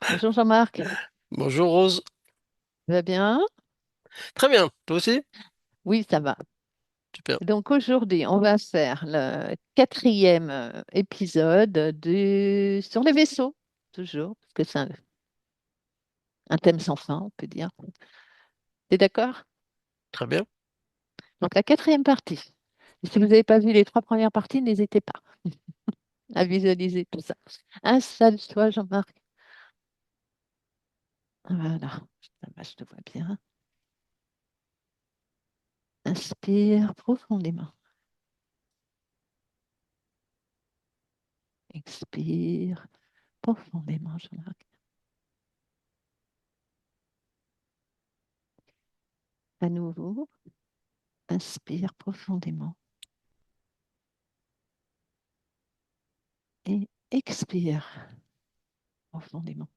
Bonjour Jean-Marc, Bonjour Rose. ça va bien? Très bien, toi aussi? Oui, ça va. Super. Donc aujourd'hui, on va faire le quatrième épisode sur les vaisseaux, toujours, parce que c'est un thème sans fin, on peut dire. T'es d'accord? Très bien. Donc la quatrième partie. Et si vous n'avez pas vu les trois premières parties, n'hésitez pas à visualiser tout ça. Installe-toi, Jean-Marc. Voilà, ça va, je te vois bien. Inspire profondément. Expire profondément, Jean-Marc. À nouveau, inspire profondément et expire profondément.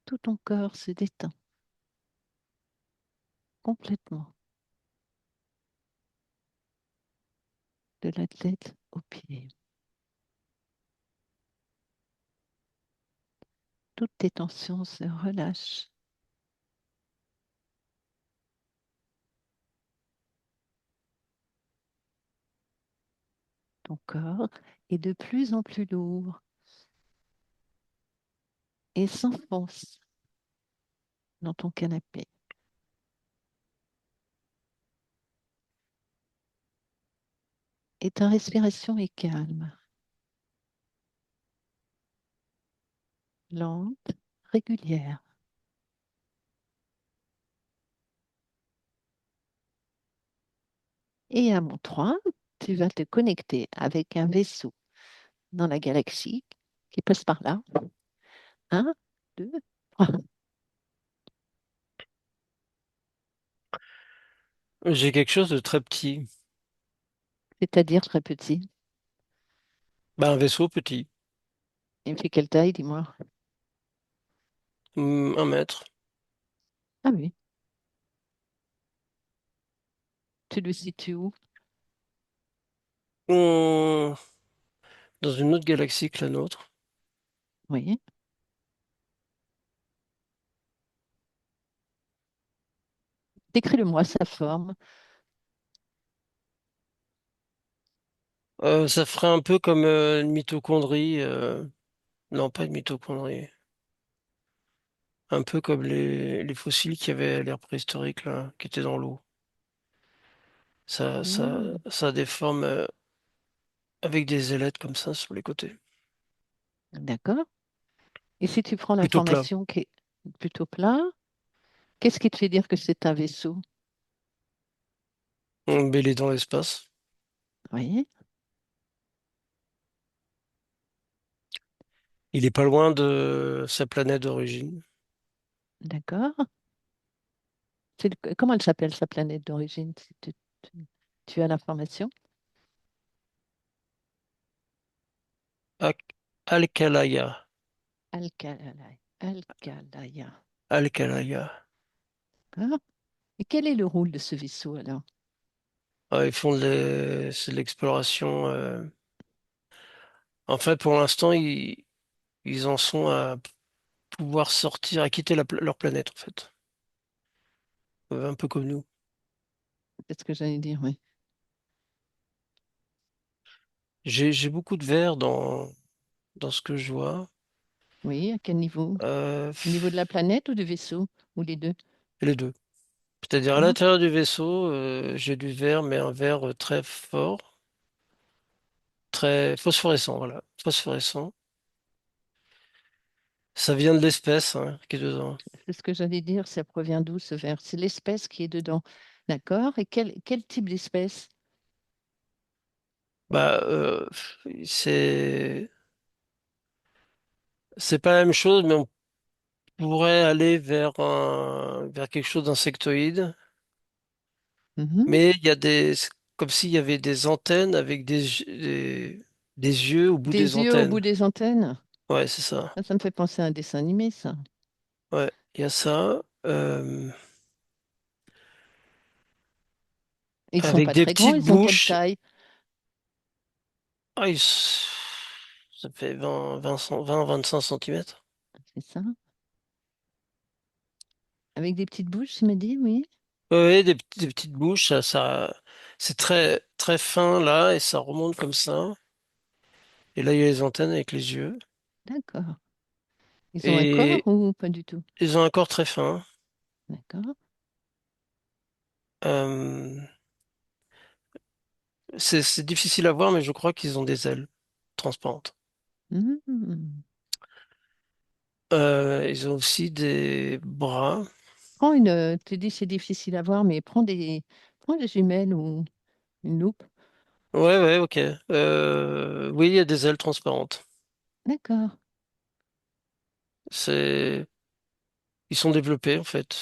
Tout ton corps se détend complètement, de la tête aux pieds. Toutes tes tensions se relâchent. Ton corps est de plus en plus lourd et s'enfonce dans ton canapé. Et ta respiration est calme, lente, régulière. Et à mon 3, tu vas te connecter avec un vaisseau dans la galaxie qui passe par là. Un, deux, trois. J'ai quelque chose de très petit. C'est-à-dire très petit. Bah, un vaisseau petit. Il fait quelle taille, dis-moi? 1 mètre. Ah oui, tu le situes où? Hum, Dans une autre galaxie que la nôtre. Oui, décris-le-moi sa forme. Ça ferait un peu comme une mitochondrie. Non, pas une mitochondrie. Un peu comme les fossiles qui avaient l'air préhistorique, là, qui étaient dans l'eau. Hmm, Ça a des formes avec des ailettes comme ça sur les côtés. d'accord. Et si tu prends Plutôt plat. l'information qui est plutôt plat, qu'est-ce qui te fait dire que c'est un vaisseau? Mais il est dans l'espace. Oui, Il est pas loin de sa planète d'origine. d'accord. Comment elle s'appelle, sa planète d'origine, si tu as l'information? Ak- Alcalaya. Alcalaya. Alcalaya. D'accord. Et quel est le rôle de ce vaisseau alors? Ils font c'est de l'exploration. En fait, pour l'instant, ils en sont à pouvoir sortir, à quitter leur planète, en fait. Un peu comme nous. C'est ce que j'allais dire, oui. J'ai beaucoup de verre dans ce que je vois. Oui, à quel niveau? Au niveau de la planète ou du vaisseau? Ou les deux? Les deux. C'est-à-dire à D'accord. l'intérieur du vaisseau, j'ai du verre, mais un verre très fort, très phosphorescent, voilà. Phosphorescent. Ça vient de l'espèce, hein, qui est dedans. C'est ce que j'allais dire, ça provient d'où ce verre? C'est l'espèce qui est dedans. D'accord. Et quel type d'espèce? Bah, c'est pas la même chose, mais on pourrait aller vers quelque chose d'insectoïde, Mhm. mais il y a c'est comme s'il y avait des antennes avec des yeux au bout des Des yeux au bout antennes. des antennes? Ouais, c'est ça. Ça me fait penser à un dessin animé, ça. Ouais, il y a ça. Ils sont Avec pas des très grands, petites ils ont quelle bouches. taille? Ah, ça fait 20-25 centimètres. C'est ça? Avec des petites bouches, tu me dis, oui. Ouais, des petites bouches, c'est très, très fin là, et ça remonte comme ça. Et là, il y a les antennes avec les yeux. D'accord. Ils ont un corps Et ou pas du tout? ils ont un corps très fin. D'accord. Euh, c'est difficile à voir, mais je crois qu'ils ont des ailes transparentes. Mhm. Ils ont aussi des bras. Tu dis c'est difficile à voir, mais prends des jumelles ou une loupe. Ouais, ouais, ok. Oui, il y a des ailes transparentes. D'accord. C'est, ils sont développés en fait.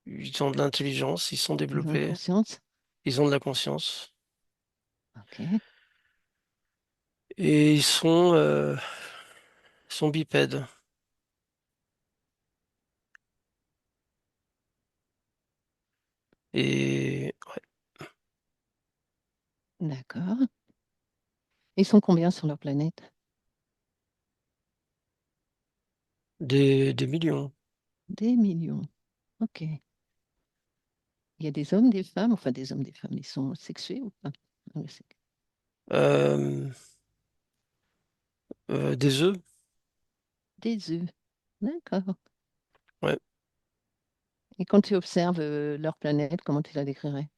Ils ont de l'intelligence, ils sont Ils ont développés, conscience. ils ont de la conscience. Ok. Et ils sont bipèdes. Et ouais, D'accord. Ils sont combien sur leur planète? des millions. Des millions. Ok. Il y a des hommes, des femmes, enfin des hommes, des femmes. Ils sont sexués ou pas? Ah, Euh, des œufs, des œufs. D'accord. ouais, Et quand tu observes leur planète, comment tu la décrirais?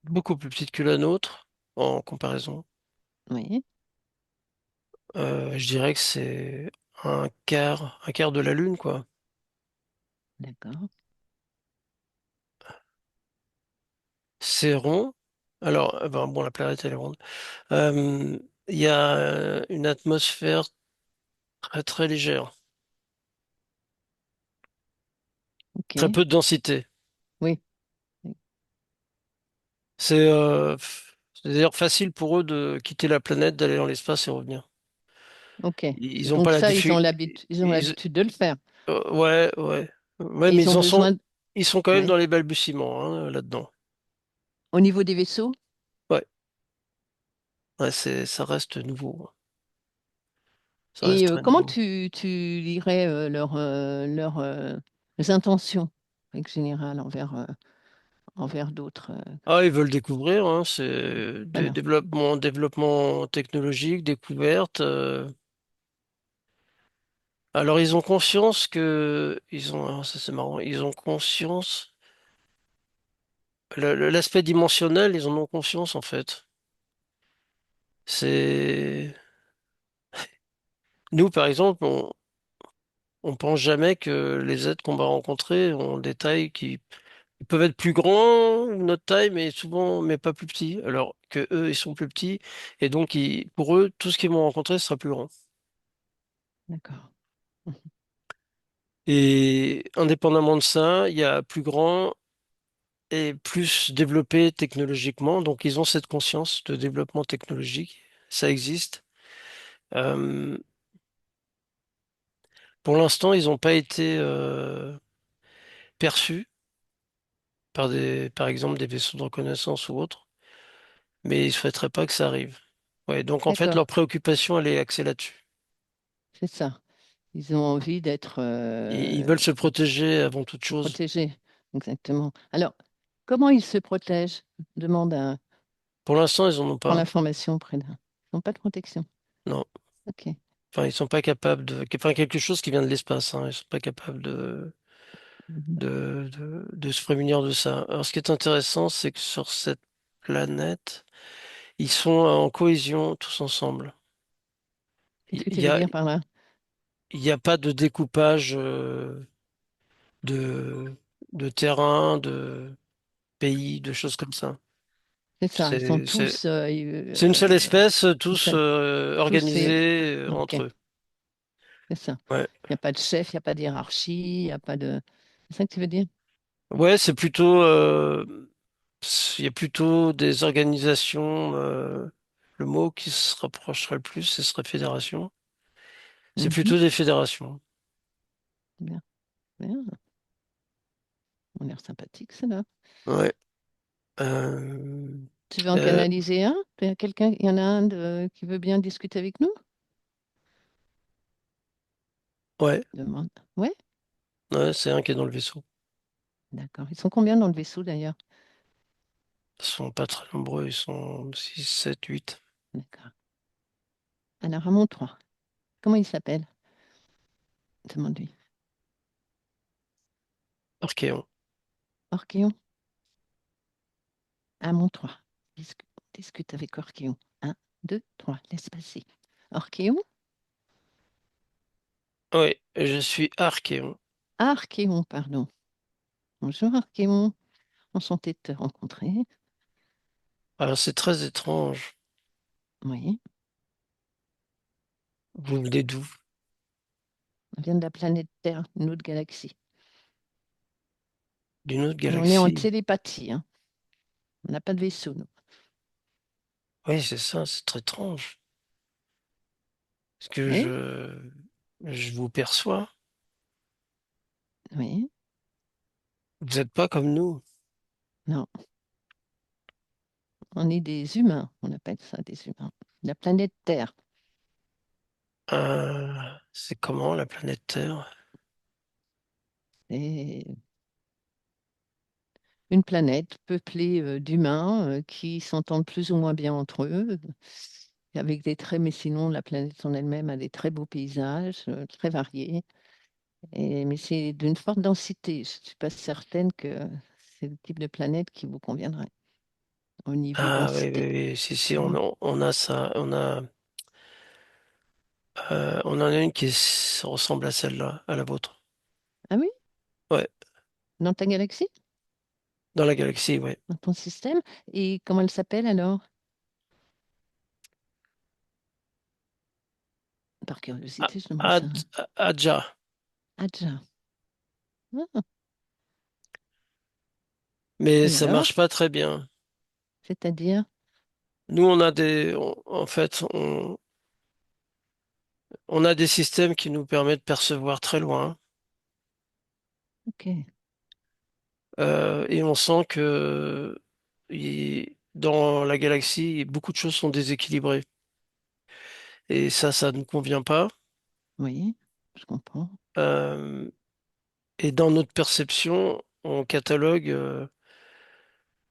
beaucoup plus petites que la nôtre en comparaison. Oui, Je dirais que c'est un quart de la Lune, quoi. d'accord. C'est rond. Alors, ben, bon, la planète, elle est ronde. Euh, Il y a une atmosphère très, très légère. Très Ok. peu de densité. Oui. Oui. C'est d'ailleurs facile pour eux de quitter la planète, d'aller dans l'espace et revenir. Ok. Ils ont pas Donc la ça, difficulté. ils ont l'habitude de le faire. Ouais, ouais. Ouais, Et mais ils ont besoin, ils sont quand même ouais. dans les balbutiements, hein, là-dedans. Au niveau des vaisseaux. Ouais, ouais, ça reste nouveau. Ça reste Et très comment nouveau. tu lirais leurs intentions, en règle générale, envers d'autres. Ah, ils veulent découvrir, hein, c'est des Voilà. développement technologique, découverte. Alors, ils ont conscience alors, ça c'est marrant, ils ont conscience, l'aspect dimensionnel, ils en ont conscience en fait. C'est, nous par exemple, on pense jamais que les êtres qu'on va rencontrer ont des tailles qui ils peuvent être plus grands ou notre taille, mais souvent, mais pas plus petits. Alors que eux, ils sont plus petits, et donc pour eux, tout ce qu'ils vont rencontrer sera plus grand. D'accord. Et indépendamment de ça, il y a plus grand et plus développé technologiquement, donc ils ont cette conscience de développement technologique, ça existe. Euh, pour l'instant, ils n'ont pas été perçus par exemple, des vaisseaux de reconnaissance ou autres, mais ils ne souhaiteraient pas que ça arrive. Ouais, donc en fait, D'accord. leur préoccupation, elle est axée là-dessus. C'est ça. Ils ont envie d'être Ils veulent se protéger avant toute chose. protégés. Exactement. Alors, comment ils se protègent? Demande un. Pour l'instant, ils en ont Prends pas. l'information auprès d'un. Ils n'ont pas de protection. Non. Ok. Enfin, ils sont pas capables enfin, quelque chose qui vient de l'espace, hein. Ils sont pas capables Mhm. de se prémunir de ça. Alors, ce qui est intéressant, c'est que sur cette planète, ils sont en cohésion tous ensemble. Qu'est-ce que Il tu y veux a, dire par là? il y a pas de découpage de, de terrain, de pays, de choses comme ça. C'est ça. Ils sont C'est, c'est, tous, c'est une seule espèce, une tous seule- tous ces. organisés Ok. entre eux. C'est ça. Ouais. Il n'y a pas de chef, il n'y a pas de hiérarchie, il n'y a pas de. C'est ça que tu veux dire? Ouais, c'est plutôt, il y a plutôt des organisations, le mot qui se rapprocherait le plus, ce serait fédération. C'est Mhm. plutôt des fédérations. Bien, bien. On a l'air sympathique, cela. Ouais. Euh, Tu veux en euh, canaliser un? Il y a quelqu'un, il y en a un qui veut bien discuter avec nous? ouais, Demande. Ouais, ouais, c'est un qui est dans le vaisseau. d'accord. Ils sont combien dans le vaisseau d'ailleurs? Ils sont pas très nombreux, ils sont 6, 7, 8. D'accord. Alors, à mon 3. Comment il s'appelle? Demande-lui. Archéon. Orchéon. À mon 3. Discute avec Orchéon. Un, 2, 3. Laisse passer. Orchéon? Oui, je suis Archéon. Archéon, pardon. Bonjour Archéon. Enchanté de te rencontrer. Alors c'est très étrange. Oui. Vous venez d'où? On vient de la planète Terre, une autre galaxie. D'une autre Et on est en galaxie. télépathie, hein. On n'a pas de vaisseau, nous. Oui, c'est ça, c'est très étrange. Parce que Oui, je vous perçois. oui. Vous n'êtes pas comme nous. Non, on est des humains. On appelle ça des humains. La planète Terre, C'est comment la planète Terre? c'est une planète peuplée d'humains qui s'entendent plus ou moins bien entre eux, avec des traits, mais sinon, la planète en elle-même a des très beaux paysages, très variés. Mais c'est d'une forte densité. Je ne suis pas certaine que c'est le type de planète qui vous conviendrait au niveau Ah oui, densité. oui, oui, si, si, Mhm. on a ça. On en a une qui ressemble à celle-là, à la vôtre. Ah oui? Ouais, Dans ta galaxie? dans la galaxie, ouais. Dans ton système? Et comment elle s'appelle alors? Par Ah, curiosité, je demande ça. Adja. Adja. Ah, Mais et ça alors? marche pas très bien. C'est-à-dire? Nous, on a en fait, on a des systèmes qui nous permettent de percevoir très loin. Ok. Et on sent que dans la galaxie, beaucoup de choses sont déséquilibrées. Et ça ne convient pas. Oui, je comprends. Euh, et dans notre perception, on catalogue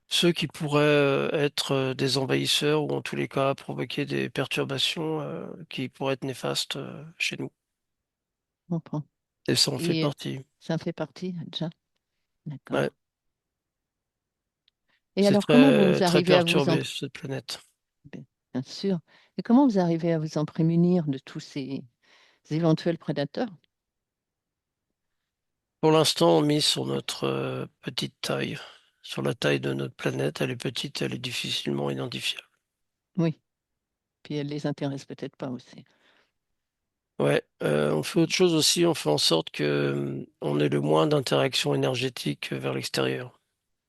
ceux qui pourraient être des envahisseurs ou en tous les cas provoquer des perturbations qui pourraient être néfastes chez nous. Je comprends. Et ça en fait Et partie. ça en fait partie, Adja? Ouais, D'accord. Et c'est alors, comment très vous très arrivez à perturbé cette planète. bien sûr. Et comment vous arrivez à vous en prémunir de tous ces éventuels prédateurs? Pour l'instant, on mise sur notre petite taille, sur la taille de notre planète. Elle est petite, elle est difficilement identifiable. Oui. Puis elle les intéresse peut-être pas aussi. Ouais, on fait autre chose aussi. On fait en sorte que on ait le moins d'interactions énergétiques vers l'extérieur.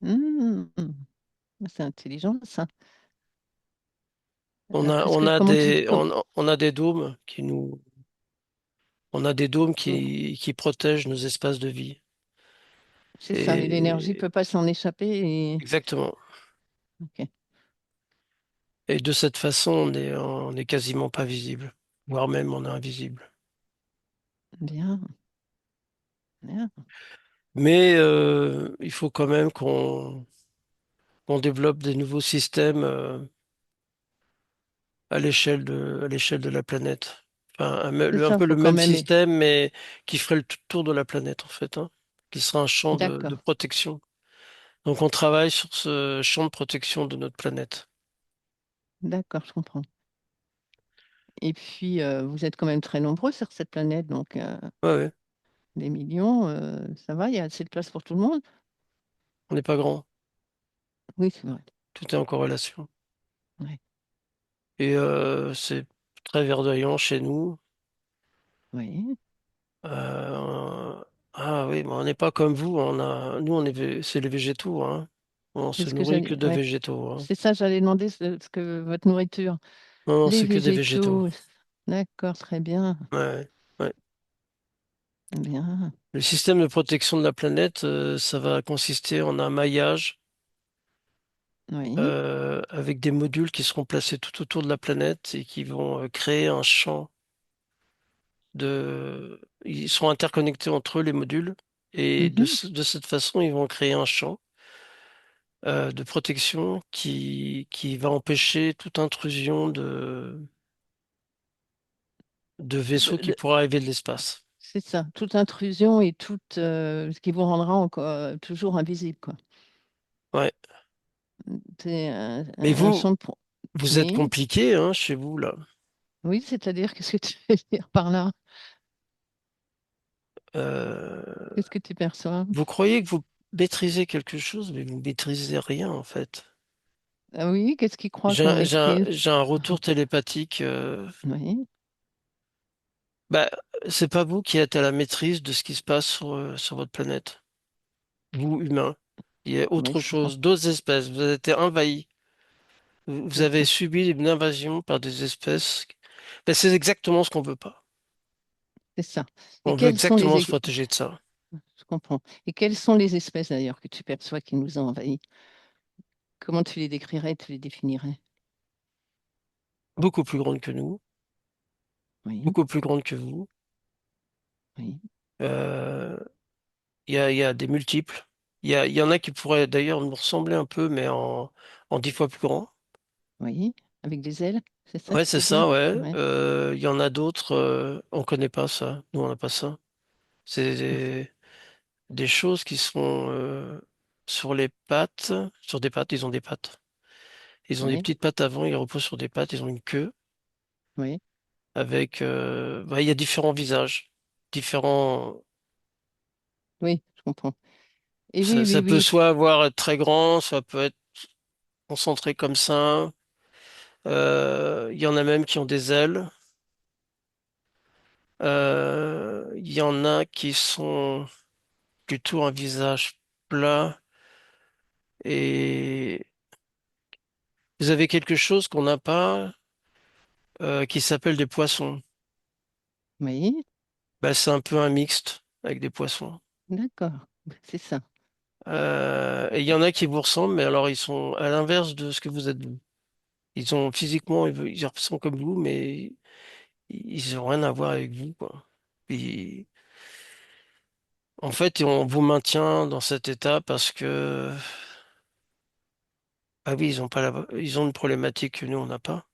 Hmm, c'est intelligent, ça. Parce On que a comment tu... on a des dômes on a des dômes oh, qui protègent nos espaces de vie. c'est ça, et l'énergie Et peut pas s'en échapper. exactement. Ok, Et de cette façon, on est quasiment pas visible, voire même on est invisible. bien, bien. Mais il faut quand même qu'on développe des nouveaux systèmes à l'échelle de la planète. Enfin, C'est un ça, peu faut le quand même même... système, mais qui ferait le tour de la planète, en fait, hein, qui sera un champ de D'accord, protection. Donc, on travaille sur ce champ de protection de notre planète. d'accord, je comprends. Et puis, vous êtes quand même très nombreux sur cette planète, donc Ouais, ouais, des millions, ça va, il y a assez de place pour tout le monde? on n'est pas grand. Oui, c'est vrai. Tout est en corrélation. Ouais, Et c'est très verdoyant chez nous. oui, Euh, ah oui, mais on n'est pas comme vous. Nous, c'est les végétaux, hein. On c'est se ce que nourrit j'allais... que de Ouais, végétaux, hein. c'est ça, j'allais demander ce que votre nourriture. Non, non, Les c'est que des végétaux. végétaux, d'accord, très bien, Ouais, ouais. bien. Le système de protection de la planète, ça va consister en un maillage Oui. avec des modules qui seront placés tout autour de la planète et qui vont créer un champ de... Ils sont interconnectés entre eux, les modules, et Mhm. de cette façon, ils vont créer un champ de protection qui va empêcher toute intrusion de De- vaisseaux qui de- pourraient arriver de l'espace. c'est ça, toute intrusion et tout ce qui vous rendra encore toujours invisible, quoi. Ouais. C'est Mais un vous, champ de... vous êtes Oui, compliqué, hein, chez vous, là. oui, c'est-à-dire, qu'est-ce que tu veux dire par là? Euh, Qu'est-ce que tu perçois? Vous croyez que vous maîtrisez quelque chose, mais vous ne maîtrisez rien, en fait. Ah oui, qu'est-ce qu'il croit qu'on maîtrise? J'ai un retour télépathique. Oui, Bah, c'est pas vous qui êtes à la maîtrise de ce qui se passe sur votre planète. Vous, humains. Il y a oui, autre je comprends. chose, d'autres espèces. Vous avez été envahis. Vous C'est avez ça, subi une invasion par des espèces. Ben, c'est exactement ce qu'on veut pas. c'est ça. Et On veut quelles sont exactement se protéger de ça. Je comprends. Et quelles sont les espèces d'ailleurs que tu perçois qui nous ont envahis? Comment tu les décrirais, tu les définirais? Beaucoup plus grande que nous, Oui, beaucoup plus grande que vous. oui, Euh, il y a des multiples. Il y en a qui pourraient d'ailleurs nous ressembler un peu, mais en 10 fois plus grand. oui. Avec des ailes, c'est ça que Ouais, tu c'est veux dire? ça, ouais. Oui. Il y en a d'autres, on connaît pas ça. Nous, on n'a pas ça. C'est des choses qui sont sur les pattes, sur des pattes, ils ont des pattes. Ils ont des Oui, petites pattes avant, ils reposent sur des pattes, ils ont une queue oui, avec, il y a différents visages, différents. oui, je comprends. Et oui, oui, Ça peut oui, soit avoir être très grand, soit peut être concentré comme ça. Il y en a même qui ont des ailes. Il y en a qui sont plutôt un visage plat. Et vous avez quelque chose qu'on n'a pas, qui s'appelle des poissons. oui, Bah, c'est un peu un mixte avec des poissons. d'accord, c'est ça, Et il y en a qui vous ressemblent, mais alors ils sont à l'inverse de ce que vous êtes vous. Ils ont physiquement, ils sont comme vous, mais ils ont rien à voir avec vous, quoi. Puis, en fait, on vous maintient dans cet état parce que, ah oui, ils ont une problématique que nous, on n'a pas.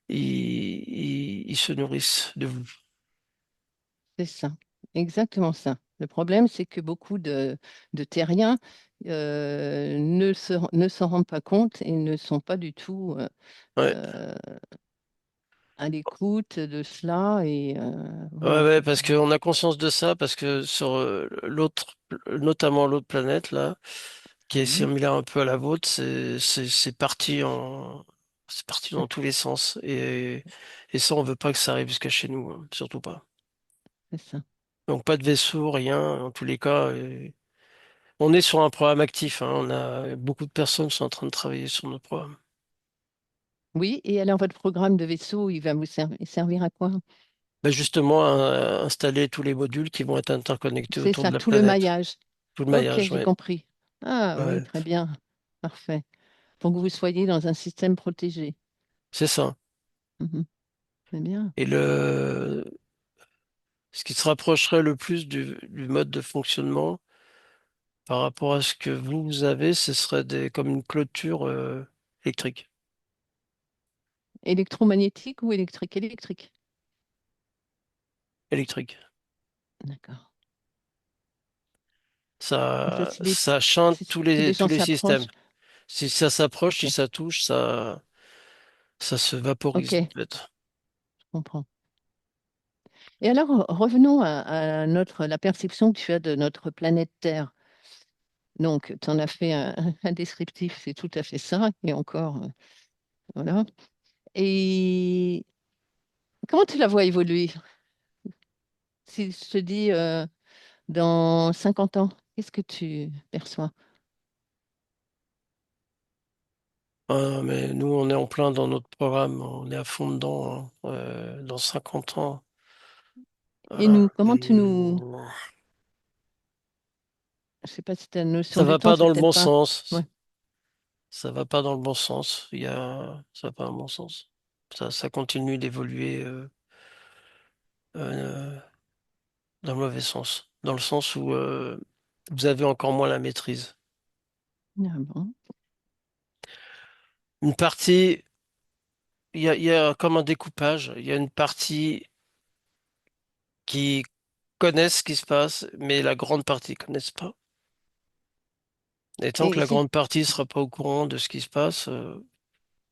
Ils se nourrissent de vous. c'est ça, exactement ça. Le problème, c'est que beaucoup de terriens ne s'en rendent pas compte et ne sont pas du tout Ouais. euh, à l'écoute de cela. Et Ouais, voilà. ouais, parce qu'on a conscience de ça, parce que sur l'autre, notamment l'autre planète, là, qui est Oui, similaire un peu à la vôtre, c'est parti ah, dans tous les sens. Et ça, on veut pas que ça arrive jusqu'à chez nous, hein, surtout pas. c'est ça. Donc pas de vaisseau, rien, en tous les cas. On est sur un programme actif, hein, beaucoup de personnes sont en train de travailler sur notre programme. Oui, et alors votre programme de vaisseau, il va vous servir à quoi? Bah, justement, installer tous les modules qui vont être interconnectés C'est autour ça, de la tout le planète. maillage. Tout le Ok, maillage, j'ai ouais. compris. Ah oui, Ouais, très bien. Parfait. Pour que vous soyez dans un système protégé. c'est ça. Mhm, c'est bien. Et ce qui se rapprocherait le plus du mode de fonctionnement par rapport à ce que vous avez, ce serait comme une clôture électrique. Électromagnétique ou électrique? Électrique. Électrique. D'accord. Ça facilite. Ça chante Si les tous gens les systèmes. s'approchent. Si ça s'approche, Ok, si ça touche, ça se ok, vaporise, en je fait. comprends. Et alors, revenons à la perception que tu as de notre planète Terre. Donc, tu en as fait un descriptif, c'est tout à fait ça. Et encore, voilà. Et comment tu la vois évoluer? Si je te dis dans 50 ans, qu'est-ce que tu perçois? Ah, mais nous, on est en plein dans notre programme, on est à fond dedans, hein. Dans 50 ans. Et nous, comment tu nous... Hum, Je sais pas si tu as une notion Ça du va temps, pas c'est dans le peut-être bon pas... Ouais, sens. Ça va pas dans le bon sens. Ça va pas dans le bon sens. Ça continue d'évoluer euh, dans le mauvais sens. Dans le sens où vous avez encore moins la maîtrise. Ah bon. Une partie, il y a comme un découpage. Il y a une partie qui connaissent ce qui se passe, mais la grande partie connaissent pas. Et tant que Et la si, grande partie sera pas au courant de ce qui se passe,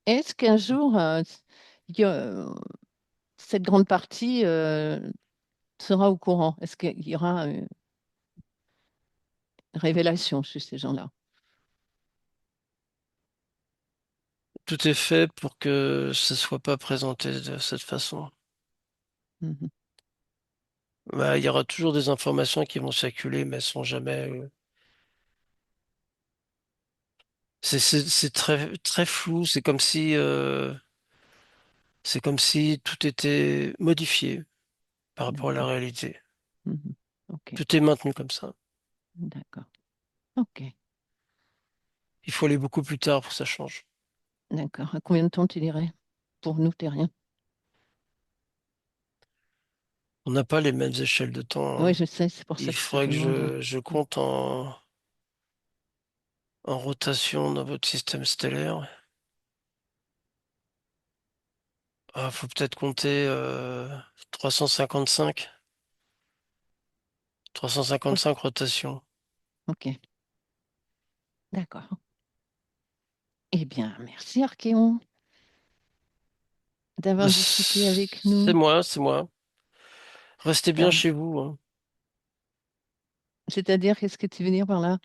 est-ce qu'un jour, il y a- cette grande partie sera au courant? Est-ce qu'il y aura une révélation chez ces gens-là? tout est fait pour que ce soit pas présenté de cette façon. Mhm. Bah, il y aura toujours des informations qui vont circuler, mais elles sont jamais. C'est très très flou. C'est comme si tout était modifié par rapport à la D'accord. réalité. Mhm. OK, Tout est maintenu comme ça. d'accord. OK, Il faut aller beaucoup plus tard pour que ça change. d'accord. À combien de temps tu dirais? Pour nous, t'es rien. On n'a pas les mêmes échelles de temps, Oui, hein. je sais, c'est pour ça Il que je te faudrait que demande. je compte en rotation dans votre système stellaire. Ah, faut peut-être compter 355. Oh, 355 rotations. OK, d'accord. Eh bien, merci Archéon Bah, d'avoir discuté avec nous. c'est moi. Restez bien Car- chez vous, hein. C'est-à-dire, qu'est-ce que tu veux dire par là?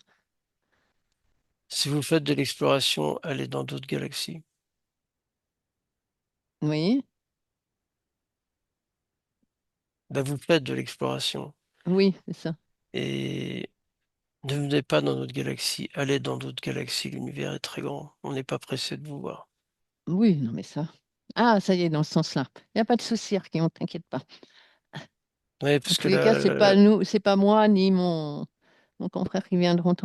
Si vous faites de l'exploration, allez dans d'autres galaxies. Oui, Bah, vous faites de l'exploration. oui, c'est ça. Et ne venez pas dans notre galaxie, allez dans d'autres galaxies. L'univers est très grand. On n'est pas pressé de vous voir. Oui, non, mais ça. Ah, ça y est, dans ce sens-là. Il n'y a pas de souci, Archéon, t'inquiète pas. Oui, En parce tous que les cas, c'est pas là, nous, c'est pas moi ni mon confrère qui viendront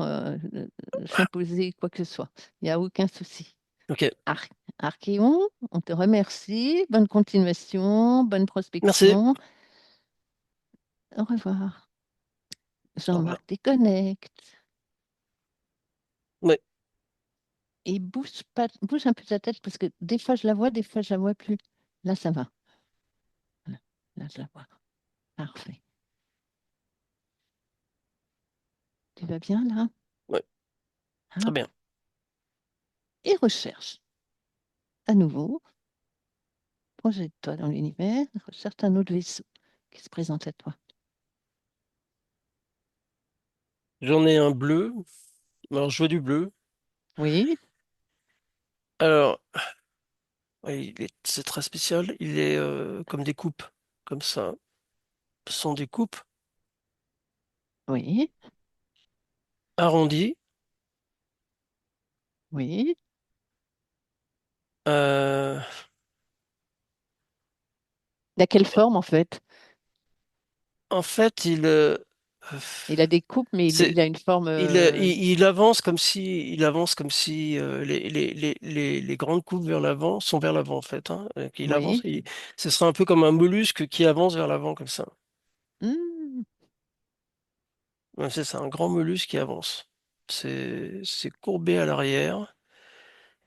s'imposer quoi que ce soit. Il n'y a aucun souci. ok. Ar- Archéon, on te remercie. Bonne continuation, bonne Merci. prospection. Au revoir. Au revoir. Jean-Marc déconnecte. Oui, Et bouge pas, bouge un peu ta tête parce que des fois je la vois, des fois je la vois plus. Là, ça va. Voilà. Là, je la vois. Parfait. Tu vas bien là? oui, très Hop. bien. Et recherche. À nouveau, projette-toi dans l'univers, recherche un autre vaisseau qui se présente à toi. J'en ai un bleu. Alors, je vois du bleu. Oui, Alors, oui, c'est très spécial. Il est comme des coupes. Comme ça. Ce sont des coupes oui, arrondies. oui. Euh, Il a quelle forme en fait? en fait, euh, Il a des coupes, mais il c'est, a une forme. il avance il avance comme si les grandes coupes vers l'avant sont vers l'avant en fait, hein. Il avance, Oui. ce serait un peu comme un mollusque qui avance vers l'avant comme ça. Hmm, Ouais, c'est ça, un grand mollusque qui avance. C'est courbé à l'arrière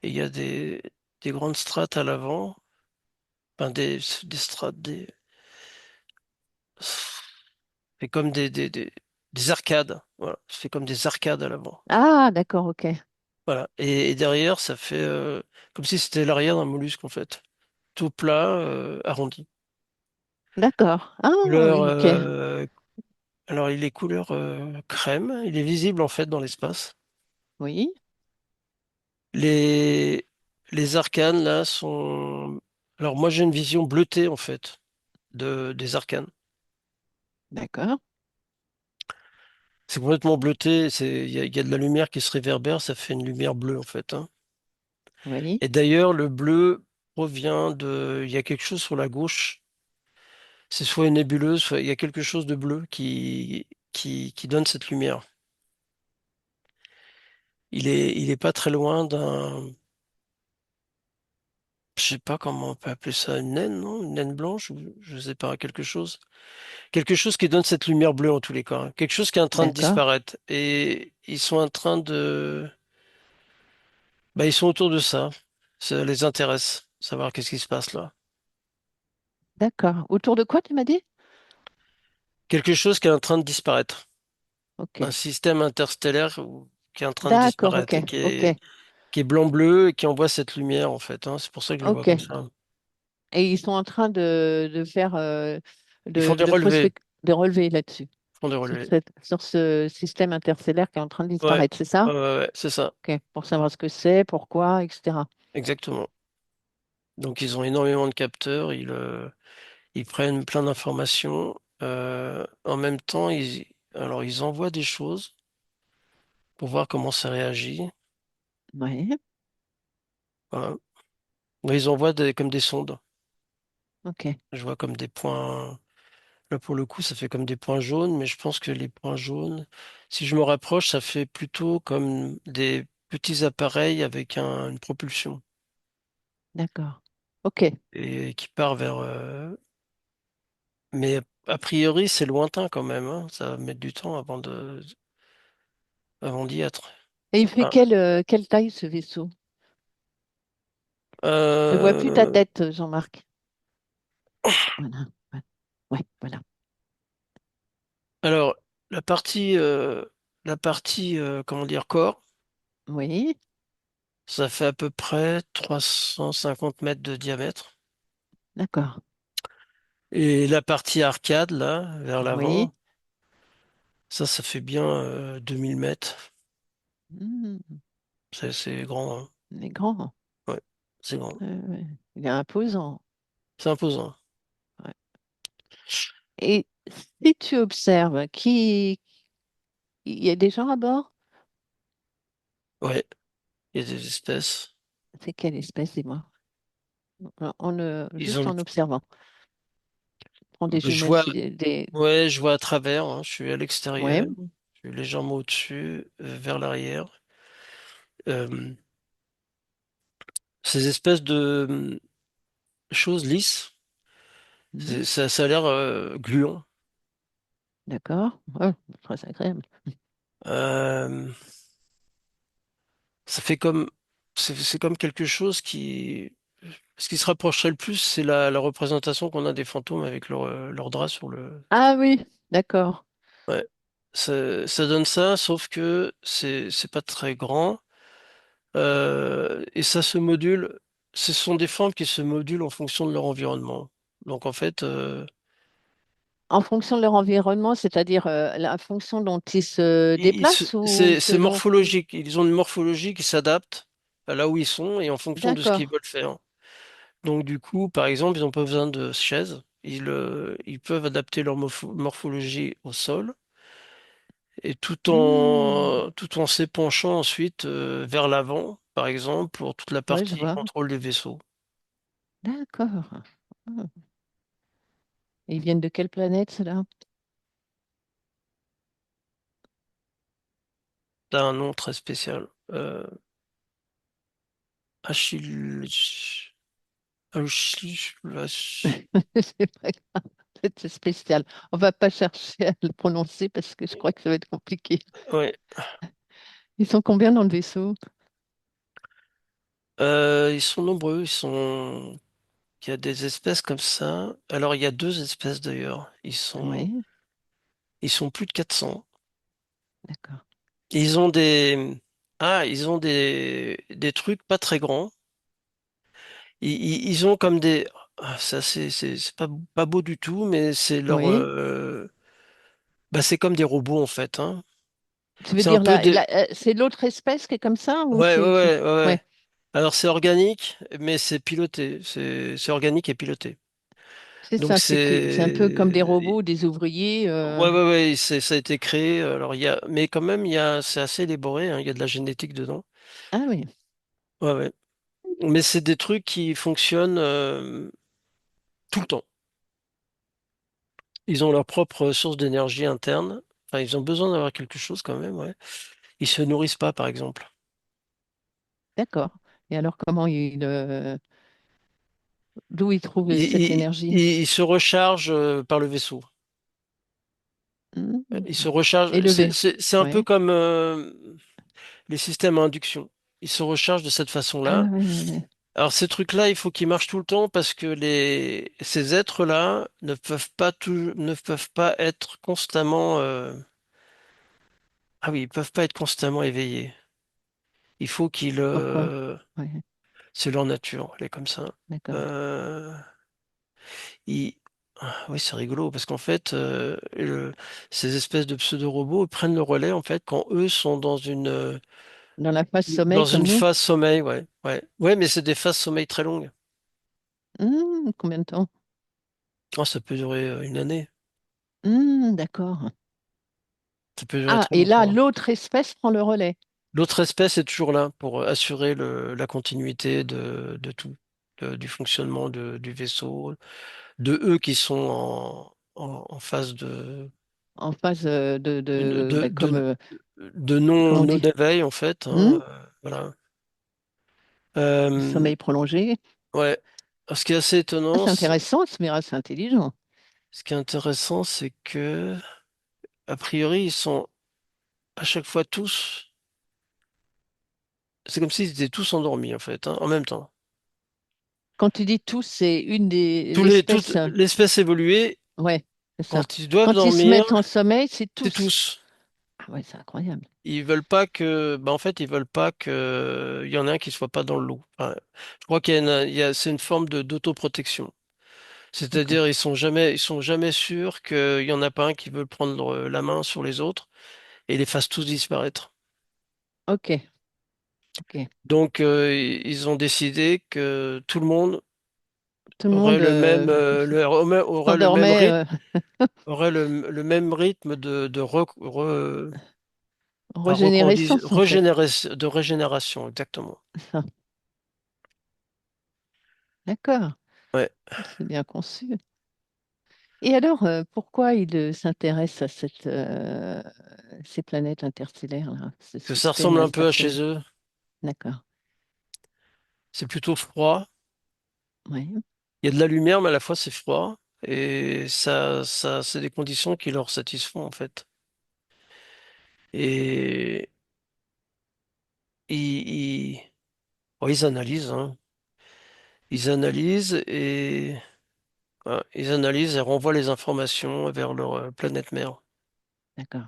et il y a des grandes strates à l'avant, enfin des strates, c'est comme des arcades. Voilà, c'est comme des arcades à l'avant. ah, d'accord, ok. Voilà. Et derrière, ça fait comme si c'était l'arrière d'un mollusque en fait. Tout plat, arrondi. D'accord. Ah, Couleur, oui, ok. alors il est couleur crème. Il est visible en fait dans l'espace. Oui, Les, les arcanes là sont. Alors moi j'ai une vision bleutée en fait des arcanes. d'accord. C'est complètement bleuté. Il y a de la lumière qui se réverbère. Ça fait une lumière bleue en fait, hein. Oui, Et d'ailleurs le bleu provient de. Il y a quelque chose sur la gauche. C'est soit une nébuleuse, soit il y a quelque chose de bleu qui donne cette lumière. il est pas très loin d'un, je sais pas comment on peut appeler ça, une naine, non? Une naine blanche, ou je sais pas, quelque chose. Quelque chose qui donne cette lumière bleue en tous les cas, hein. Quelque chose qui est en train de D'accord, disparaître. Et ils sont en train de, bah, ils sont autour de ça. Ça les intéresse, savoir qu'est-ce qui se passe là. d'accord. Autour de quoi, tu m'as dit? Quelque chose qui est en train de disparaître. Ok. Un système interstellaire qui est en train de D'accord, ok, disparaître et ok, qui est blanc-bleu et qui envoie cette lumière en fait, hein. C'est pour ça que je le vois ok. comme ça. Et ils sont en train de faire Ils font des relevés. de relever là-dessus, Ils font des relevés. sur ce système interstellaire qui est en train de Ouais, disparaître, c'est ça? ouais, ouais, ouais, c'est ça. Ok, pour savoir ce que c'est, pourquoi, etc. Exactement. Donc ils ont énormément de capteurs, ils prennent plein d'informations. En même temps, alors ils envoient des choses pour voir comment ça réagit. Oui, Voilà. Ouais, ils envoient comme des sondes. ok, Je vois comme des points. Là, pour le coup, ça fait comme des points jaunes, mais je pense que les points jaunes, si je me rapproche, ça fait plutôt comme des petits appareils avec une propulsion d'accord. Ok. et qui part vers. Mais a priori, c'est lointain quand même, hein. Ça va mettre du temps avant d'y être. Et il fait Ah. quelle taille ce vaisseau? Je vois plus ta Euh, tête, Jean-Marc. Voilà. Ouais, ouais, voilà. alors, la partie, comment dire, corps, Oui, ça fait à peu près 350 mètres de diamètre. d'accord. Et la partie arcade, là, vers Oui. l'avant, ça fait bien 2000 mètres. Hmm, C'est grand, hein. il est grand. Ouais, c'est grand. Ouais. Il est imposant. C'est imposant. Ouais. Et si tu observes, il y a des gens à bord? Ouais, il y a des espèces. C'est quelle espèce, dis-moi? Ils ont Juste le... en observant. Prends des Je jumelles vois, sur des... ouais, je vois à travers, hein. Je suis à Ouais, l'extérieur. Je suis légèrement au-dessus, vers l'arrière. Euh, Ces espèces de choses lisses, mhm, ça a l'air gluant. d'accord. Ouais, très agréable. Euh, Ça fait comme, c'est comme quelque chose qui, ce qui se rapprocherait le plus, c'est la représentation qu'on a des fantômes avec leur drap sur le. Ah oui, d'accord. Ouais. Ça donne ça, sauf que c'est pas très grand. Et ça se module. Ce sont des formes qui se modulent en fonction de leur environnement. Donc en fait, En fonction de leur environnement, c'est-à-dire la fonction dont ils se déplacent ou c'est selon... morphologique. Ils ont une morphologie qui s'adapte à là où ils sont et en fonction de ce D'accord. qu'ils veulent faire. Donc du coup, par exemple, ils n'ont pas besoin de chaises. Ils peuvent adapter leur morphologie au sol et Hmm, tout en s'épanchant ensuite vers l'avant, par exemple, pour toute la ouais, je partie vois. contrôle des vaisseaux. D'accord. Ah. Ils viennent de quelle planète, ceux-là? Ça a un nom très spécial. Achille... C'est pas grave, c'est spécial. On va pas chercher à le prononcer parce que je crois que ça va être compliqué. Ouais. Ils sont combien dans le vaisseau? Ils sont nombreux. Il y a des espèces comme ça. Alors, il y a deux espèces d'ailleurs. Oui, Ils sont plus de 400. d'accord. Ils ont ils ont des trucs pas très grands. Ils ont comme des, ça c'est pas beau du tout, mais Oui. bah, c'est comme des robots en fait, hein. Tu veux C'est un dire peu c'est l'autre espèce qui est comme ça ou ouais, ouais, ouais, ouais, Ouais. ouais. Alors c'est organique, mais c'est piloté. C'est organique et piloté. C'est Donc ça, c'est un peu comme des robots, des ouvriers. ouais, ouais, ouais, ça a été créé. Alors mais quand même c'est assez élaboré, hein. Il y a de la génétique dedans. Ah oui. Ouais, ouais. Mais c'est des trucs qui fonctionnent tout le temps. Ils ont leur propre source d'énergie interne. Enfin, ils ont besoin d'avoir quelque chose quand même, ouais. Ils se nourrissent pas, par exemple. D'accord. Et alors, d'où il trouve cette énergie? Il se recharge par le vaisseau. Hmm. Il se recharge. Élevé. C'est un peu Oui. comme les systèmes à induction. Il se recharge de cette Ah façon-là. oui, oui, oui. Alors ces trucs-là, il faut qu'ils marchent tout le temps parce que ces êtres-là ne peuvent pas être constamment, ah oui, ils peuvent pas être constamment éveillés. Il faut qu'ils, Pourquoi? Oui, c'est leur nature, elle est comme ça. d'accord. Euh, ils- oui, c'est rigolo parce qu'en fait, ces espèces de pseudo-robots prennent le relais en fait quand eux sont Dans la phase dans sommeil une comme nous? phase sommeil, ouais, ouais, ouais, mais c'est des phases sommeil très longues. Combien de temps? Oh, ça peut durer une année. D'accord. Ça peut durer Ah, très et là, longtemps, hein. l'autre espèce prend le relais. L'autre espèce est toujours là pour assurer la continuité de tout, du fonctionnement du vaisseau, de eux qui sont en phase En phase de, comme, de, de comment on non dit? éveil en fait, Hmm. hein, voilà. Euh, Sommeil prolongé. ouais. Alors, ce qui est assez Ah, étonnant, c'est intéressant, ce miras, c'est intelligent. ce qui est intéressant, c'est que a priori ils sont à chaque fois tous, c'est comme s'ils étaient tous endormis en fait, hein, en même temps. Quand tu dis tous, c'est une des l'espèce. L'espèce évoluée, Ouais, c'est ça. quand ils doivent Quand ils se dormir, mettent en sommeil, c'est c'est tous. tous. Ah ouais, c'est incroyable. Ils veulent pas que, bah en fait, ils veulent pas que, il y en ait un qui soit pas dans le lot. Enfin, je crois qu'il y a c'est une forme de d'autoprotection. D'accord. C'est-à-dire, ils sont jamais sûrs qu'il y en a pas un qui veut prendre la main sur les autres et les fasse tous disparaître. Ok, ok. Donc, ils ont décidé que tout le monde Tout le aurait monde le même s'endormait, rythme, aurait le même rythme régénérescence en fait. de régénération, exactement. Ça. D'accord, Ouais. c'est bien conçu. Et alors, pourquoi il s'intéresse à ces planètes interstellaires, là, ce Que ça système ressemble un peu à intersolaire? chez eux. D'accord. C'est plutôt froid. Oui. Il y a de la lumière, mais à la fois c'est froid. Et c'est des conditions qui leur satisfont, en fait. Et ils, ils, bon, ils analysent, hein. Ils analysent et renvoient les informations vers leur planète mère. D'accord.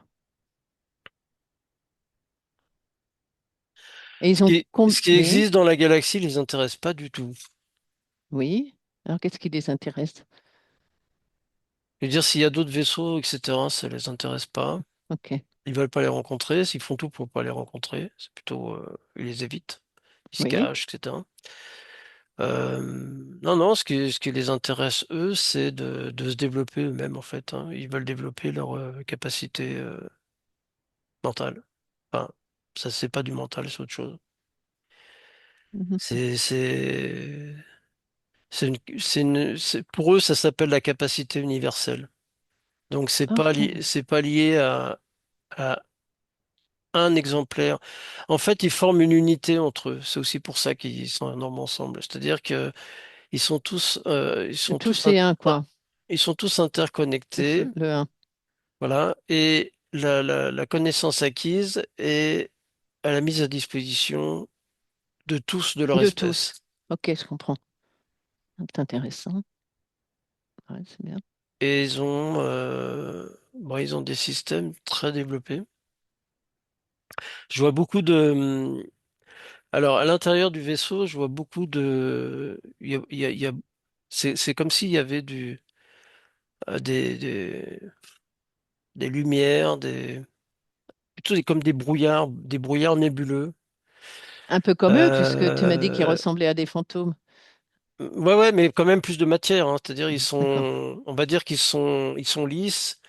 Et ils ont Ce qui oui, existe dans la galaxie les intéresse pas du tout. oui. Alors, qu'est-ce qui les intéresse? Je veux dire, s'il y a d'autres vaisseaux, etc., ça les intéresse pas. Ok. Ils veulent pas les rencontrer. S'ils font tout pour pas les rencontrer, c'est plutôt, ils les évitent. Ils se Oui. cachent, etc. Euh, non, non, ce qui les intéresse, eux, c'est de se développer eux-mêmes, en fait, hein. Ils veulent développer leur capacité mentale. Enfin, ça, c'est pas du mental, c'est autre chose. Mhm. C'est, pour eux, ça s'appelle la capacité universelle. Donc, Ok. c'est pas lié à un exemplaire. En fait, ils forment une unité entre eux. C'est aussi pour ça qu'ils sont énormes ensemble. C'est-à-dire que Tous c'est un, quoi. ils sont tous Tous interconnectés. le un. Voilà. Et la connaissance acquise est à la mise à disposition de tous de leur De espèce. tous. Ok, je comprends. C'est intéressant. Ouais, c'est bien. Et ils ont des systèmes très développés. Je vois beaucoup alors, à l'intérieur du vaisseau, je vois beaucoup de, il y a- c'est comme s'il y avait euh, des, des, des lumières, comme des brouillards nébuleux. Un peu comme eux, puisque tu m'as dit qu'ils Euh, ressemblaient à des fantômes. ouais, ouais, mais quand même plus de matière, hein. C'est-à-dire, D'accord. on va dire ils sont lisses,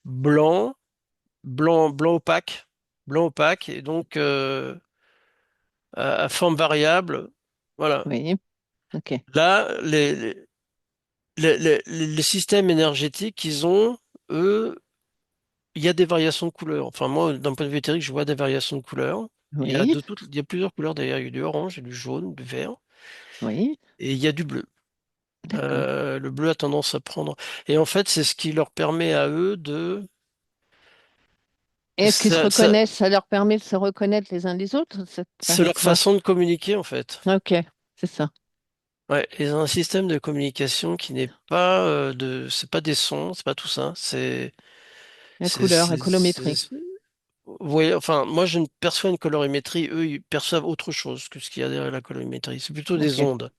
blancs, blanc opaque, et donc à forme variable. Voilà. Oui. Ok. Là, les systèmes énergétiques qu'ils ont, eux, il y a des variations de couleurs. Enfin, moi, d'un point de vue éthérique, je vois des variations de couleurs. Oui, Il y a plusieurs couleurs d'ailleurs. Il y a du orange, il y a du jaune, du vert, oui, et il y a du bleu. d'accord. Le bleu a tendance à prendre. Et en fait, c'est ce qui leur permet à eux de. Et est-ce qu'ils se Ça, reconnaissent? Ça leur permet de se reconnaître les uns les autres? Ça c'est fait leur quoi? façon de communiquer en fait. Ok, c'est ça. Ouais, ils ont un système de communication qui n'est pas c'est pas des sons, c'est pas tout ça. La couleur, la colométrie. Vous voyez, enfin, moi je ne perçois une colorimétrie, eux ils perçoivent autre chose que ce qu'il y a derrière la colorimétrie. C'est plutôt des Ok. ondes.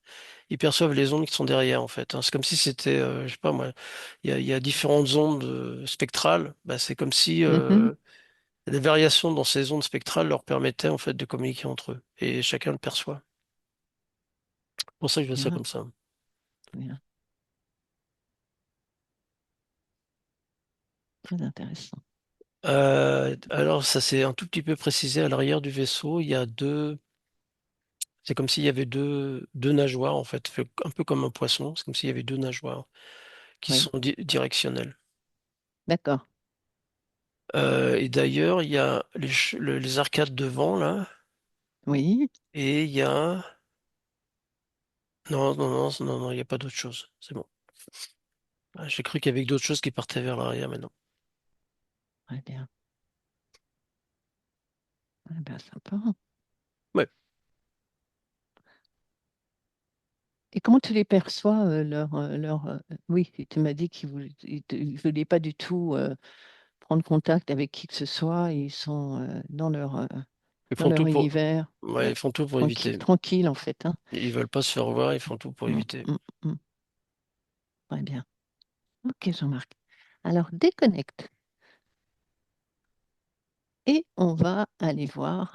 Ils perçoivent les ondes qui sont derrière en fait, hein. C'est comme si c'était, je sais pas moi, il y a différentes ondes spectrales. Bah, c'est comme si Mhm. les variations dans ces ondes spectrales leur permettaient en fait de communiquer entre eux. Et chacun le perçoit. C'est pour ça que je fais ça Bien, comme ça. bien. Très intéressant. Alors ça c'est un tout petit peu précisé à l'arrière du vaisseau. Il y a deux. C'est comme s'il y avait deux nageoires, en fait un peu comme un poisson. C'est comme s'il y avait deux nageoires qui Oui, sont directionnelles. d'accord. Et d'ailleurs, il y a les arcades devant, là, Oui, et il y a... Non, non, non, non, non, il n'y a pas d'autre chose. C'est bon. Ah, j'ai cru qu'il y avait d'autres choses qui partaient vers l'arrière, mais non. très bien. Eh bien, sympa. Ouais. Et comment tu les perçois, Oui, tu m'as dit qu'ils ne voulaient pas du tout prendre contact avec qui que ce soit. Ils sont Ils dans font leur tout pour... univers, Ouais, ils font tout pour tranquille, éviter. tranquille en fait, hein. Ils veulent pas se faire voir, ils font tout pour Mm, éviter. mm, mm. Très bien. Ok, Jean-Marc. Alors, déconnecte et on va aller voir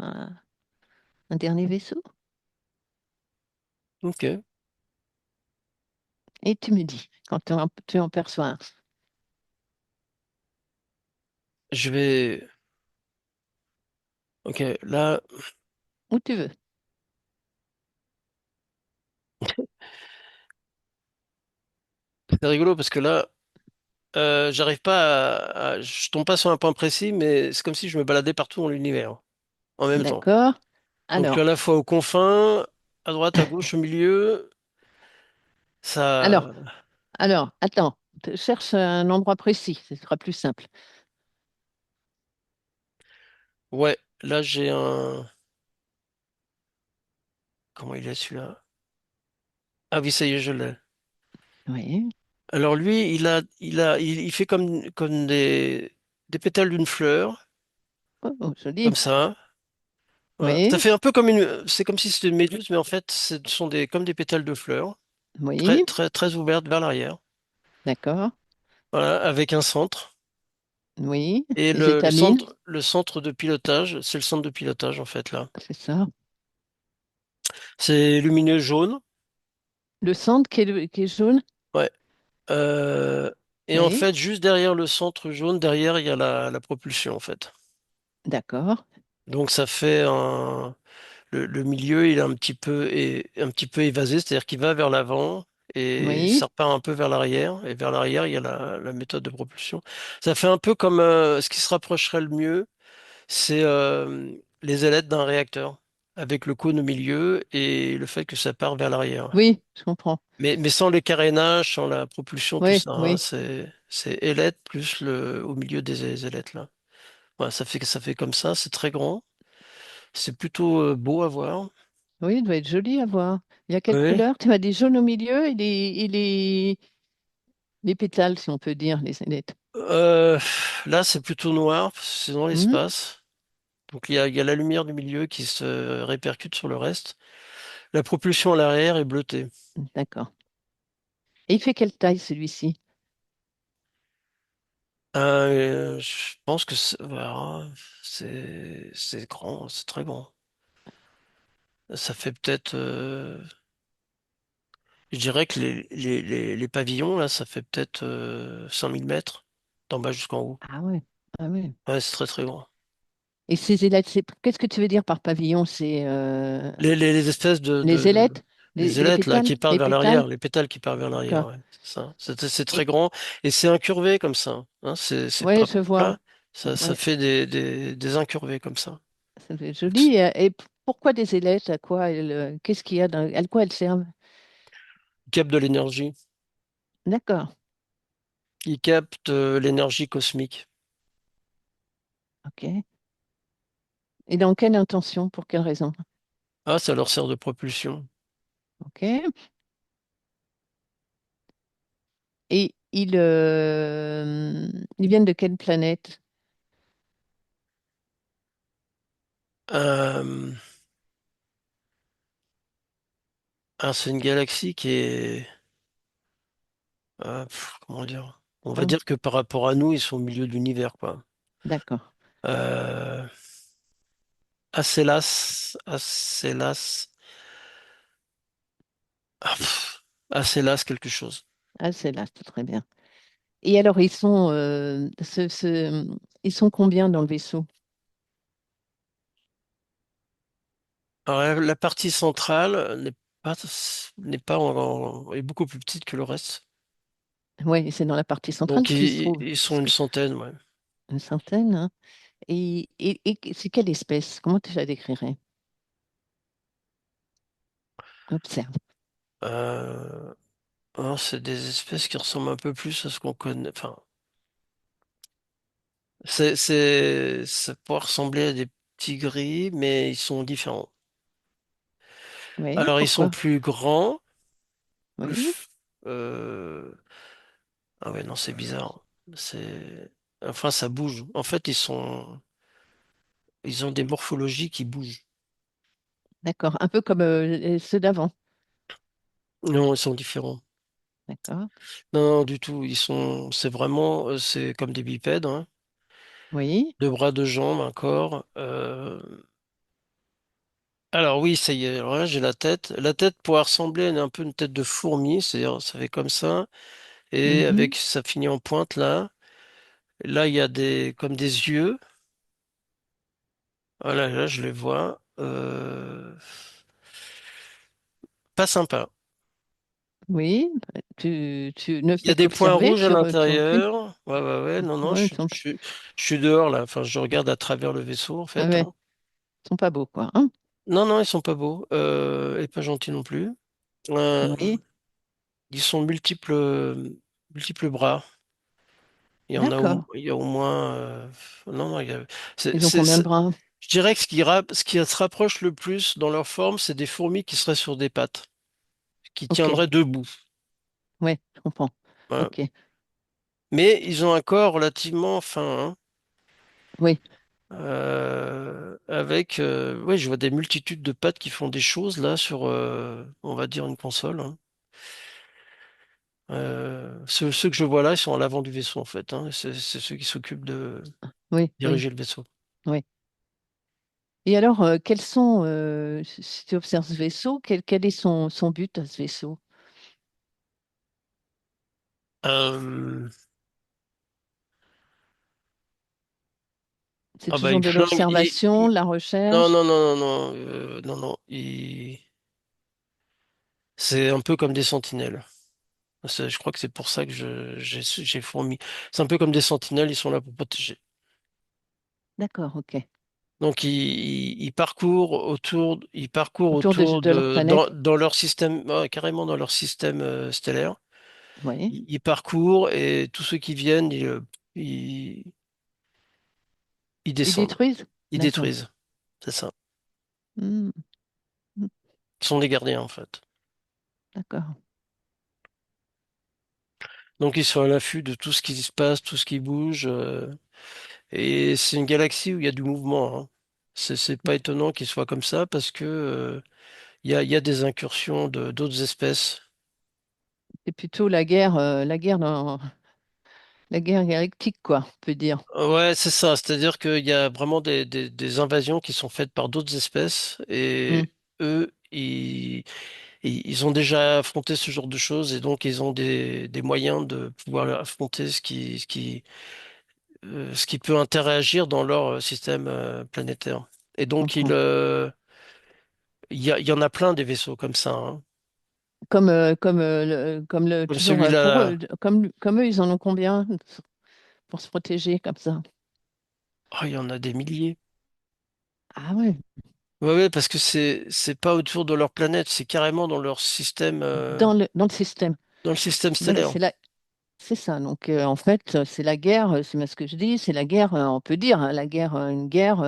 un dernier vaisseau. Ok. Et tu me dis, quand tu en perçois un, Je vais... Ok, là, où tu veux. c'est rigolo parce que là, j'arrive pas Je tombe pas sur un point précis, mais c'est comme si je me baladais partout dans l'univers en même temps. D'accord? Donc je suis à Alors, la fois aux confins, à droite, à gauche, au milieu. alors, Ça, attends, cherche un endroit précis, ce sera plus simple. ouais, là j'ai un. Comment il est celui-là? Ah oui, ça y est, je l'ai. Oui. Alors lui, il fait comme des pétales d'une fleur, Oh, oh, comme joli. ça. Voilà. Ça Oui, fait un peu c'est comme si c'était une méduse, mais en fait, ce sont comme des pétales de fleurs, très, oui, très, très ouvertes vers l'arrière. d'accord. Voilà, avec un centre. Oui, Et les étamines, le centre de pilotage, c'est le centre de pilotage en fait là. c'est ça. C'est lumineux jaune. Le centre qui est jaune, Ouais. Euh, et en oui, fait, juste derrière le centre jaune, derrière, il y a la propulsion, en fait. d'accord. Donc ça fait le milieu, il est un petit peu évasé, c'est-à-dire qu'il va vers l'avant et ça Oui, repart un peu vers l'arrière. Et vers l'arrière, il y a la méthode de propulsion. Ça fait un peu comme ce qui se rapprocherait le mieux, c'est les ailettes d'un réacteur, avec le cône au milieu et le fait que ça part vers l'arrière. oui, je comprends. Mais sans les carénages, sans la propulsion, tout Oui, ça, hein, oui, c'est ailette plus au milieu des ailettes là. Voilà, ça fait comme ça, c'est très grand, c'est plutôt beau à voir. oui, il doit être joli à voir. Il y a quelle Oui. couleur? Tu m'as dit jaune au milieu les pétales, si on peut dire, les ailettes. Euh, Là, c'est plutôt noir, parce que c'est dans Hmm, l'espace. Donc il y a la lumière du milieu qui se répercute sur le reste. La propulsion à l'arrière est bleutée. d'accord. Et il fait quelle taille celui-ci? Je pense que voilà, c'est grand, c'est très grand. Ça fait peut-être je dirais que les pavillons, là, ça fait peut-être 5000 mètres, d'en bas jusqu'en haut. Ah ouais, ah ouais. Ouais, c'est très très grand. Et ces ailettes, qu'est-ce que tu veux dire par pavillon? C'est Les espèces les ailettes, les les ailettes, là, pétales, qui partent les vers pétales? l'arrière, les pétales qui partent vers l'arrière, D'accord. ouais, c'est ça. C'est très Et grand, et c'est incurvé comme ça, hein, c'est ouais, pas je vois. plat, ça Ouais, fait des incurvés comme ça. C'est joli. Et pourquoi des ailettes? À quoi qu'est-ce qu'il y a à quoi elles servent? Il capte de l'énergie. D'accord. Il capte l'énergie cosmique. OK. Et dans quelle intention? Pour quelle raison? Ah, ça leur sert de propulsion. OK. Et ils viennent de quelle planète? Euh, c'est une galaxie qui est, comment dire? On va Hum, dire que par rapport à nous, ils sont au milieu de l'univers, quoi. D'accord. Euh, Acélas, Acélas quelque chose. Ah, c'est là, c'est très bien. Et alors, ils sont combien dans le vaisseau? Alors, la partie centrale pas, est beaucoup plus petite que le reste. Oui, c'est dans la partie centrale, Donc, parce qu'il se trouve ils parce sont une que- centaine, ouais. une centaine, hein. Et c'est quelle espèce? Comment tu la décrirais? Observe. Euh, alors, c'est des espèces qui ressemblent un peu plus à ce qu'on connaît. Enfin, ça peut ressembler à des petits gris, mais ils sont différents. Oui, Alors, ils sont pourquoi? plus grands, Oui, plus. euh, Ah ouais, non, c'est bizarre. Enfin, ça bouge. En fait, ils ont des morphologies qui bougent. d'accord. Un peu comme ceux d'avant. Non, ils sont différents. D'accord. Non, non, du tout. C'est vraiment, c'est comme des bipèdes, hein. Oui. Deux bras, deux jambes, un corps. Alors oui, ça y est. Alors là, j'ai la tête. La tête pourrait ressembler à un peu une tête de fourmi, c'est-à-dire ça fait comme ça, et Mhm. avec ça finit en pointe là. Là, il y a comme des yeux. Voilà, là, je les vois. Pas sympa. Oui. Tu ne Il y a fais des points qu'observer, rouges à tu recules. l'intérieur. Ouais, ouais, ouais. Non, non, Ouais, je suis dehors là. Enfin, je regarde à travers le vaisseau en ah fait, ouais, hein. ils sont pas beaux, quoi, hein. Non, non, ils sont pas beaux et pas gentils non plus. Euh, Oui. Ils sont multiples bras. D'accord. Il y a au moins. Non, non, Ils ont combien de bras? je dirais que ce qui se rapproche le plus dans leur forme, c'est des fourmis qui seraient sur des pattes, qui Ok. tiendraient debout. Ouais, je comprends. Voilà. Ok. Mais ils ont un corps relativement fin, hein. Oui. Avec, ouais, je vois des multitudes de pattes qui font des choses là sur, on va dire, une console, hein. Ceux que je vois là, ils sont à l'avant du vaisseau en fait, hein. C'est ceux qui s'occupent de Oui, oui, diriger le vaisseau. oui. Et alors, quels sont, si tu observes ce vaisseau, quel est son but à ce vaisseau? Euh, C'est ah bah toujours il de flingue, l'observation, de la non recherche? non non non non non non, c'est un peu comme des sentinelles. Je crois que c'est pour ça que j'ai fourmi. C'est un peu comme des sentinelles, ils sont là pour protéger. D'accord, ok. Donc ils parcourent Autour autour de leur planète? dans leur système, carrément dans leur système stellaire. Oui. Ils parcourent et tous ceux qui viennent, ils, ils Ils descendent, détruisent? ils D'accord. détruisent. C'est ça. Hmm, hmm, Ils sont des gardiens en fait. d'accord. Donc ils sont à l'affût de tout ce qui se passe, tout ce qui bouge. Et c'est une galaxie où il y a du mouvement, hein. C'est pas étonnant qu'il soit comme ça parce que il y a des incursions de d'autres espèces. C'est plutôt la guerre galactique, quoi, on peut dire. Ouais, c'est ça. C'est-à-dire qu'il y a vraiment des invasions qui sont faites par d'autres espèces Hmm, et eux, ils ont déjà affronté ce genre de choses et donc ils ont des moyens de pouvoir affronter ce qui peut interagir dans leur système planétaire. Et je donc comprends. il y en a plein des vaisseaux comme ça, hein. Comme toujours pour eux, celui-là. comme eux, ils en ont combien pour se protéger comme ça? Oh, il y en a des milliers. Ah ouais, Ouais, ouais, parce que c'est pas autour de leur planète, c'est carrément dans leur système, dans le système. dans le système Mais stellaire. c'est ça. Donc, en fait, c'est la guerre, c'est bien ce que je dis, c'est la guerre, on peut dire, hein, la guerre, une guerre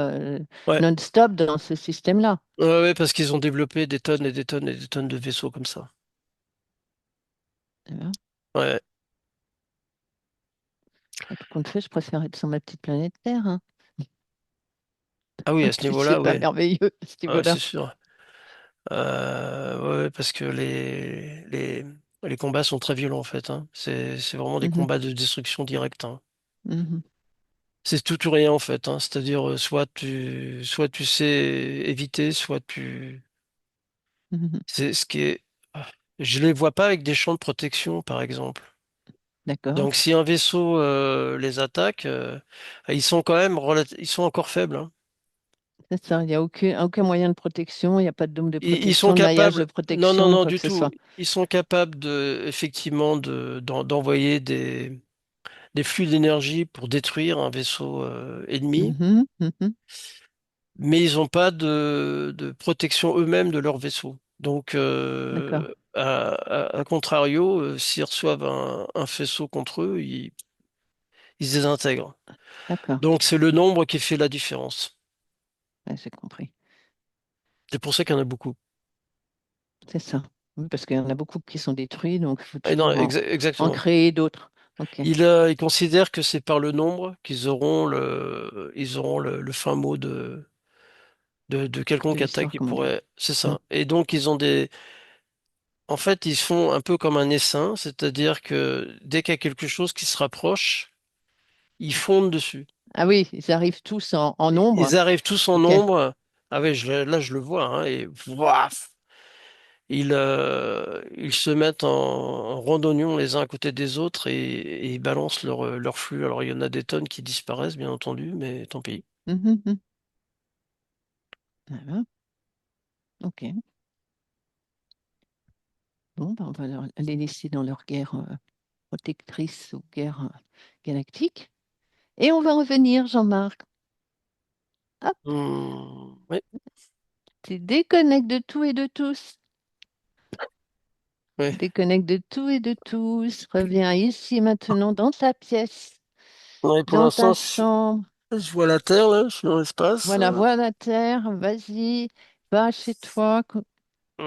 Ouais, non-stop dans ce système-là. ouais, ouais, parce qu'ils ont développé des tonnes et des tonnes et des tonnes de vaisseaux comme ça. Tu vois. Ouais. En tout compte fait, je préfère être sur ma petite planète Terre, hein. Ah oui, à ce C'est niveau-là, pas ouais. merveilleux, à ce Ouais, c'est niveau-là. sûr. Ouais, ouais, parce que les combats sont très violents en fait, hein. C'est vraiment des Mhm, combats de destruction directe, hein. mhm, C'est tout ou rien en fait, hein. C'est-à-dire soit tu sais éviter, soit tu. mhm. C'est ce qui est. Je les vois pas avec des champs de protection, par exemple. D'accord. Donc si un vaisseau les attaque, ils sont quand même ils sont encore faibles, hein. C'est ça. Il n'y a aucun moyen de protection, il n'y a pas de dôme de Ils sont protection, de maillage de capables. Non, non, protection ou non, quoi que du ce tout. soit. Ils sont capables effectivement d'envoyer des flux d'énergie pour détruire un vaisseau ennemi, Mhm, mhm. mais ils n'ont pas de protection eux-mêmes de leur vaisseau. Donc, D'accord, à contrario, s'ils reçoivent un faisceau contre eux, ils se désintègrent. d'accord. Donc, c'est le nombre qui fait la différence. Ouais, j'ai compris. C'est pour ça qu'il y en a beaucoup. C'est ça. Oui, parce qu'il y en a beaucoup qui sont détruits, donc il faut Et non, toujours en exactement. créer d'autres. OK. Ils considèrent que c'est par le nombre qu'ils auront le fin mot de De quelconque attaque l'histoire, qui comme on dit. pourrait. C'est Mm. ça. Et donc, ils ont des. En fait, ils font un peu comme un essaim, c'est-à-dire que dès qu'il y a quelque chose qui se rapproche, ils fondent dessus. Ah oui, ils arrivent tous en nombre. Ils arrivent tous en OK. nombre. Ah ouais, là, je le vois, hein, et waf, ils se mettent en randonnion les uns à côté des autres et ils balancent leur flux. Alors, il y en a des tonnes qui disparaissent, bien entendu, mais tant pis. Mhm, mhm. Voilà. OK. Bon, ben, on va les laisser dans leur guerre protectrice ou guerre galactique. Et on va revenir, Jean-Marc. Hop, Ouais, tu déconnectes de tout et de tous. ouais. Déconnecte de tout et de tous. Reviens ici maintenant dans ta pièce, Ouais, pour dans l'instant, ta chambre. je vois la Terre, là, je suis dans l'espace. Voilà, vois la terre. Vas-y, va chez toi.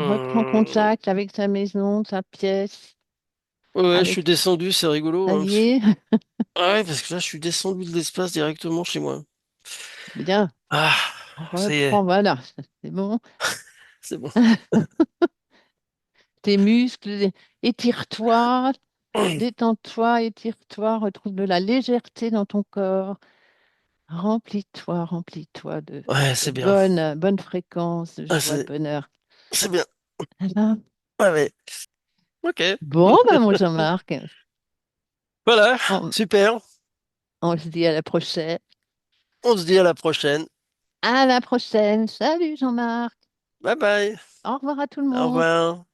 Reprends Hum, contact avec ta maison, ta pièce, Ouais, ouais, je suis avec. descendu, c'est rigolo, Ça hein, y est, Ah ouais, parce que là, je suis descendu de l'espace directement chez moi. bien. Ah, ça y est, Reprends, voilà, c'est bon. c'est bon. Tes muscles, étire-toi, détends-toi, étire-toi, retrouve de la légèreté dans ton corps. Remplis-toi, remplis-toi Ouais, de c'est bien. bonnes fréquences, de Ah, joie, de bonheur. c'est bien. Voilà. Ouais, ouais. Ok. Bon, ben, mon Jean-Marc, Voilà, on, super. on se dit à la prochaine. On se dit à la prochaine. À la prochaine. Salut, Jean-Marc. Bye bye. Au revoir à tout le Au monde. revoir.